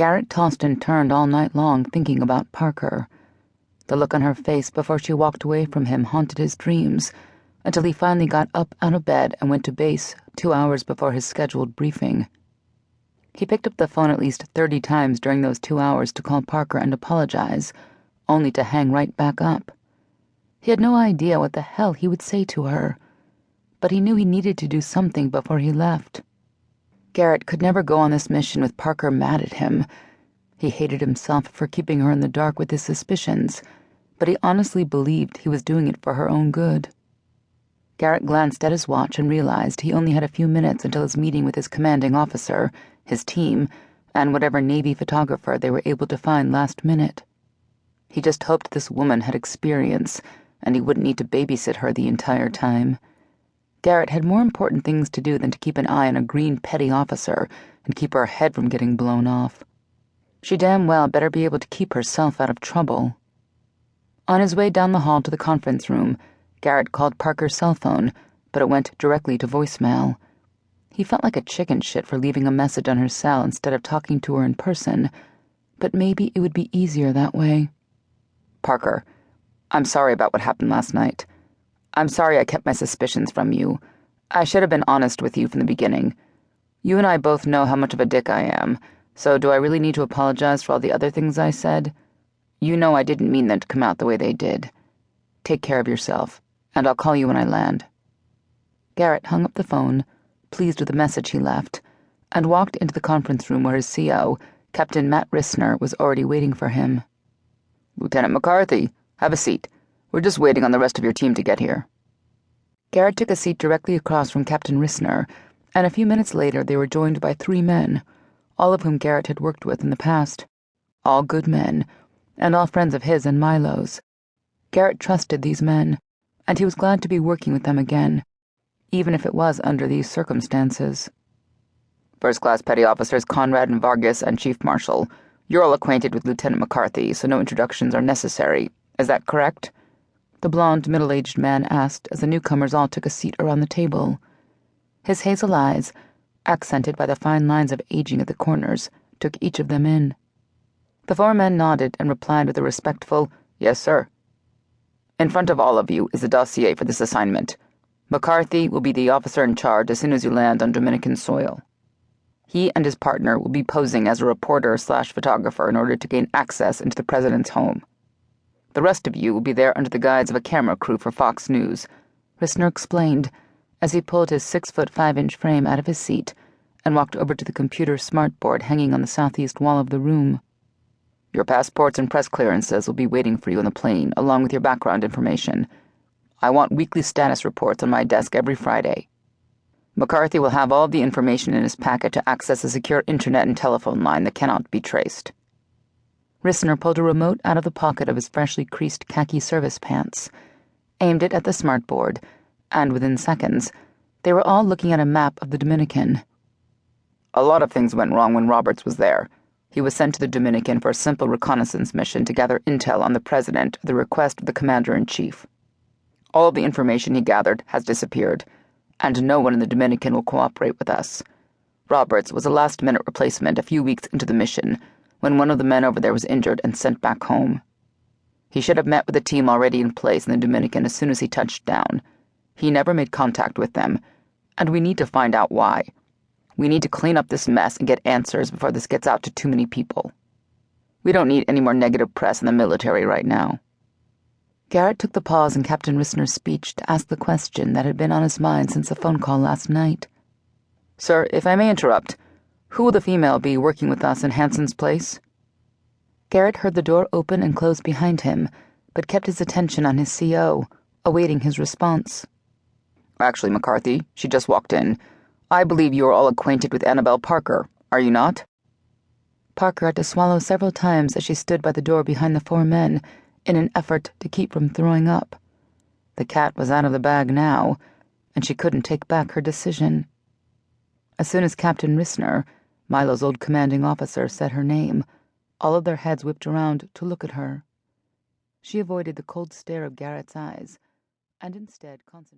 Garrett tossed and turned all night long thinking about Parker. The look on her face before she walked away from him haunted his dreams, until he finally got up out of bed and went to base 2 hours before his scheduled briefing. He picked up the phone at least 30 times during those 2 hours to call Parker and apologize, only to hang right back up. He had no idea what the hell he would say to her, but he knew he needed to do something before he left. Garrett could never go on this mission with Parker mad at him. He hated himself for keeping her in the dark with his suspicions, but he honestly believed he was doing it for her own good. Garrett glanced at his watch and realized he only had a few minutes until his meeting with his commanding officer, his team, and whatever Navy photographer they were able to find last minute. He just hoped this woman had experience, and he wouldn't need to babysit her the entire time. Garrett had more important things to do than to keep an eye on a green petty officer and keep her head from getting blown off. She damn well better be able to keep herself out of trouble. On his way down the hall to the conference room, Garrett called Parker's cell phone, but it went directly to voicemail. He felt like a chicken shit for leaving a message on her cell instead of talking to her in person, but maybe it would be easier that way. Parker, I'm sorry about what happened last night. I'm sorry I kept my suspicions from you. I should have been honest with you from the beginning. You and I both know how much of a dick I am, so do I really need to apologize for all the other things I said? You know I didn't mean them to come out the way they did. Take care of yourself, and I'll call you when I land. Garrett hung up the phone, pleased with the message he left, and walked into the conference room where his CO, Captain Matt Rissner, was already waiting for him. Lieutenant McCarthy, have a seat. We're just waiting on the rest of your team to get here. Garrett took a seat directly across from Captain Rissner, and a few minutes later they were joined by 3 men, all of whom Garrett had worked with in the past. All good men, and all friends of his and Milo's. Garrett trusted these men, and he was glad to be working with them again, even if it was under these circumstances. First Class Petty Officers Conrad and Vargas and Chief Marshal, you're all acquainted with Lieutenant McCarthy, so no introductions are necessary. Is that correct? The blond, middle-aged man asked as the newcomers all took a seat around the table. His hazel eyes, accented by the fine lines of aging at the corners, took each of them in. The 4 men nodded and replied with a respectful, "Yes, sir." In front of all of you is the dossier for this assignment. McCarthy will be the officer in charge as soon as you land on Dominican soil. He and his partner will be posing as a reporter/photographer in order to gain access into the president's home. The rest of you will be there under the guise of a camera crew for Fox News, Rissner explained, as he pulled his 6'5" frame out of his seat and walked over to the computer smartboard hanging on the southeast wall of the room. Your passports and press clearances will be waiting for you on the plane, along with your background information. I want weekly status reports on my desk every Friday. McCarthy will have all the information in his packet to access a secure internet and telephone line that cannot be traced. Rissner pulled a remote out of the pocket of his freshly creased khaki service pants, aimed it at the smartboard, and within seconds, they were all looking at a map of the Dominican. A lot of things went wrong when Roberts was there. He was sent to the Dominican for a simple reconnaissance mission to gather intel on the president at the request of the commander-in-chief. All of the information he gathered has disappeared, and no one in the Dominican will cooperate with us. Roberts was a last-minute replacement a few weeks into the mission, when one of the men over there was injured and sent back home. He should have met with the team already in place in the Dominican as soon as he touched down. He never made contact with them, and we need to find out why. We need to clean up this mess and get answers before this gets out to too many people. We don't need any more negative press in the military right now. Garrett took the pause in Captain Rissner's speech to ask the question that had been on his mind since the phone call last night. Sir, if I may interrupt, who will the female be working with us in Hanson's place? Garrett heard the door open and close behind him, but kept his attention on his CO, awaiting his response. Actually, McCarthy, she just walked in. I believe you are all acquainted with Annabelle Parker, are you not? Parker had to swallow several times as she stood by the door behind the 4 men in an effort to keep from throwing up. The cat was out of the bag now, and she couldn't take back her decision. As soon as Captain Rissner, Milo's old commanding officer, said her name, all of their heads whipped around to look at her. She avoided the cold stare of Garrett's eyes, and instead concentrated